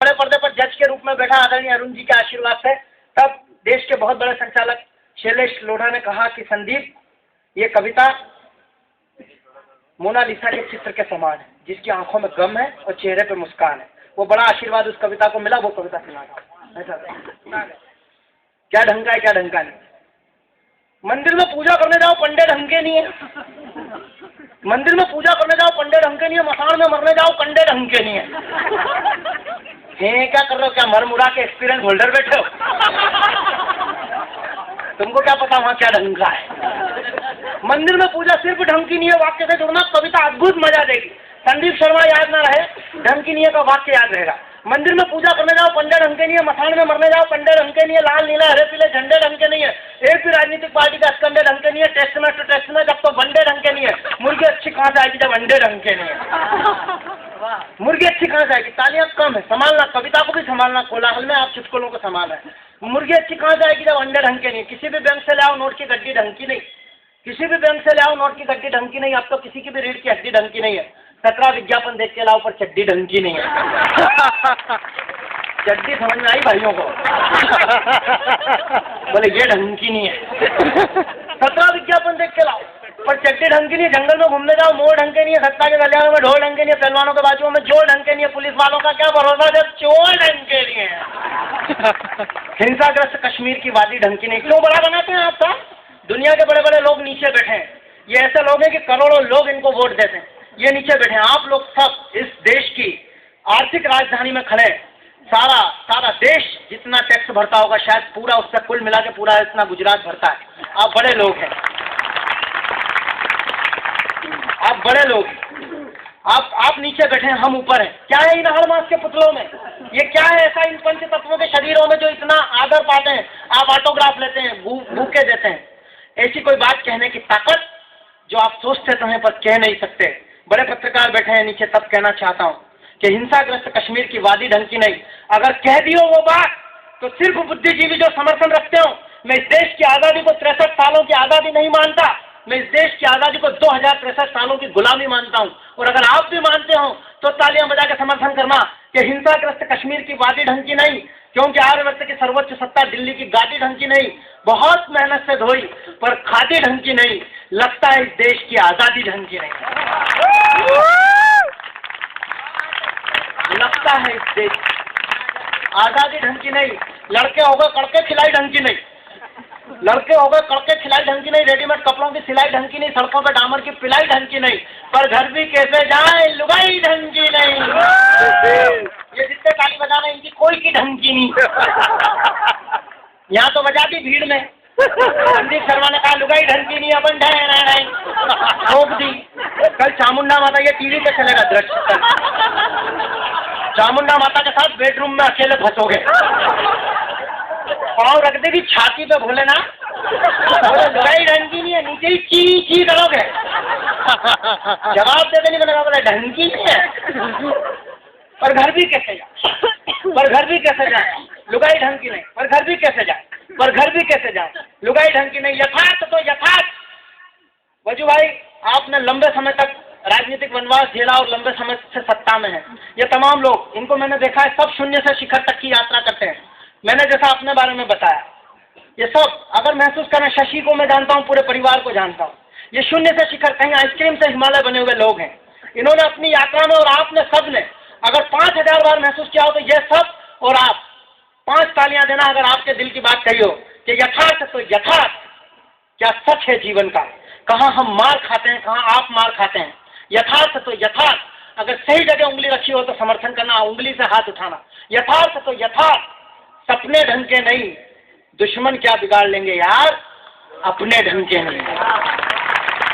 बड़े पर्दे पर जज के रूप में बैठा आदरणीय अरुण जी के आशीर्वाद से, तब देश के बहुत बड़े संचालक शैलेश लोढ़ा ने कहा कि संदीप, ये कविता मोनालिसा के चित्र के समान है, जिसकी आंखों में गम है और चेहरे पे मुस्कान है। वो बड़ा आशीर्वाद उस कविता को मिला, वो कविता सुना। क्या ढंग का है, क्या ढंग का नहीं। मंदिर में पूजा करने जाओ, पंडे ढंग के नहीं है। मंदिर में पूजा करने जाओ, पंडे ढंग के नहीं है। मसान में मरने जाओ, कंडे ढंग के नहीं है। क्या कर रहे हो, क्या मर मुरा के एक्सपीरियंस होल्डर बैठे हो? तुमको क्या पता वहां क्या ढंग का है। मंदिर में पूजा सिर्फ ढंग की नहीं है, वाक्य से जुड़ना, कविता अद्भुत मजा देगी। संदीप शर्मा याद ना रहे, ढंग की नहीं है का वाक्य याद रहेगा। मंदिर में पूजा करने जाओ, पंडे ढंग के नहीं है। मसान में मरने जाओ, पंडे ढंग के नहीं है। लाल नीला हरे पीले झंडे ढंग के नहीं है। एक भी राजनीतिक पार्टी का स्कंदे ढंग के नहीं है। टेस्ट में जब तो वनडे ढंग के नहीं है। मुर्गी अच्छी कहाँ से आएगी जब अंडे ढंग के नहीं है। मुर्गी अच्छी कहाँ से आएगी? तालियां कम है, संभालना, कविता को भी संभालना। कोलाहल में आप चुटकुलों को संभाल है। मुर्गी अच्छी कहाँ से आएगी जब अंडे ढंग के नहीं है। किसी भी बैंक से ले आओ, नोट की गड्डी ढंग की नहीं। किसी भी बैंक से ले आओ, नोट की गड्डी ढंग की नहीं। अब तो किसी की भी रीढ़ की हड्डी ढंग की नहीं है। 17 विज्ञापन देख के लाओ, पर चड्डी ढंग की नहीं है। चड्डी समझ में आई भाइयों को? बोले ये ढंग की नहीं है। 17 विज्ञापन देख के लाओ, पर चड्डी ढंग की नहीं। जंगल में घूमने जाओ, मोर ढंग के नहीं है। सत्ता के गलियारों में ढोल ढंग के नहीं है। पहलवानों के बाजुओं में जोर ढंग के नहीं है। पुलिस वालों का क्या भरोसा जब चोर ढंग के नहीं है। हिंसाग्रस्त कश्मीर की वादी ढंग की नहीं। क्यों बड़ा बनाते हैं आप साहब? दुनिया के बड़े बड़े लोग नीचे बैठे हैं। ये ऐसे लोग हैं कि करोड़ों लोग इनको वोट देते हैं। ये नीचे बैठे हैं। आप लोग सब इस देश की आर्थिक राजधानी में खड़े हैं। सारा देश जितना टैक्स भरता होगा, शायद पूरा उससे कुल मिला के पूरा इतना गुजरात भरता है। आप बड़े लोग हैं, आप बड़े लोग हैं। आप नीचे बैठे हैं, हम ऊपर हैं। क्या है इन हर मास के पुतलों में? ये क्या है ऐसा इन पंच तत्वों के शरीरों में जो इतना आदर पाते हैं? आप ऑटोग्राफ लेते हैं, भूखे देते हैं। ऐसी कोई बात कहने की ताकत जो आप सोचते तो हैं पर कह नहीं सकते। बड़े पत्रकार बैठे हैं नीचे, तब कहना चाहता हूं कि हिंसाग्रस्त कश्मीर की वादी ढंग की नहीं। अगर कह दियो वो बात तो सिर्फ बुद्धिजीवी जो समर्थन रखते हो। मैं इस देश की आज़ादी को 63 सालों की आज़ादी नहीं मानता। मैं इस देश की आज़ादी को 2063 सालों की गुलामी मानता हूं। और अगर आप भी मानते हो तो तालियां बजा के समर्थन करना कि हिंसाग्रस्त कश्मीर की वादी ढंग की नहीं, क्योंकि आर्यवर्त की सर्वोच्च सत्ता दिल्ली की गादी ढंग की नहीं। बहुत मेहनत से धोई पर खादी ढंग की नहीं। लगता है इस देश की आज़ादी ढंग की नहीं। लगता है इस देश आज़ादी ढंग की नहीं। लड़के हो गए कड़के खिलाई ढंग की नहीं। लड़के हो गए कड़के खिलाई ढंग की नहीं। रेडीमेड कपड़ों की सिलाई ढंग की नहीं। सड़कों पे डामर की पिलाई ढंग की नहीं। पर घर भी कैसे जाए लुगाई ढंग की नहीं। ये जितने ताली बजाना इनकी कोई की ढंग की नहीं। यहाँ तो बजा दी भीड़ में। संदीप शर्मा ने कहा लुगाई ढंग की नहीं, अपन ठोक दी। कल चामुंडा माता, ये टीवी पे चलेगा दृश्य। चामुंडा माता के साथ बेडरूम में अकेले फंसोगे। पाँव रख देगी छाती पे, भोले ना लुगाई ढंग की नहीं है, नीचे ही ची ची करोगे। जवाब देते नहीं बनेगा, बोले ढंग की नहीं है। पर घर भी कैसे जाए? पर घर भी कैसे जाए? लुगाई ढंग की नहीं। पर घर भी कैसे जाए? पर घर भी कैसे जाए? लुगाई ढंग की नहीं। यथार्थ तो यथार्थ। वजू भाई, आपने लंबे समय तक राजनीतिक वनवास झेला और लंबे समय से सत्ता में है। ये तमाम लोग, इनको मैंने देखा है, सब शून्य से शिखर तक की यात्रा करते हैं। मैंने जैसा अपने बारे में बताया, ये सब अगर महसूस करें, शशि को मैं जानता हूँ, पूरे परिवार को जानता हूँ। ये शून्य से शिखर, कहीं आइसक्रीम से हिमालय बने हुए लोग हैं। इन्होंने अपनी यात्रा में, और आपने सबने अगर 5000 बार महसूस किया हो तो ये सब और आप 5 तालियां देना अगर आपके दिल की बात कही हो कि यथार्थ तो यथार्थ, क्या सच है जीवन का। कहाँ हम मार खाते हैं, कहाँ आप मार खाते हैं। यथार्थ तो यथार्थ, अगर सही जगह उंगली रखी हो तो समर्थन करना, उंगली से हाथ उठाना। यथार्थ तो यथार्थ, सपने ढंग के नहीं, दुश्मन क्या बिगाड़ लेंगे यार, अपने ढंग के नहीं।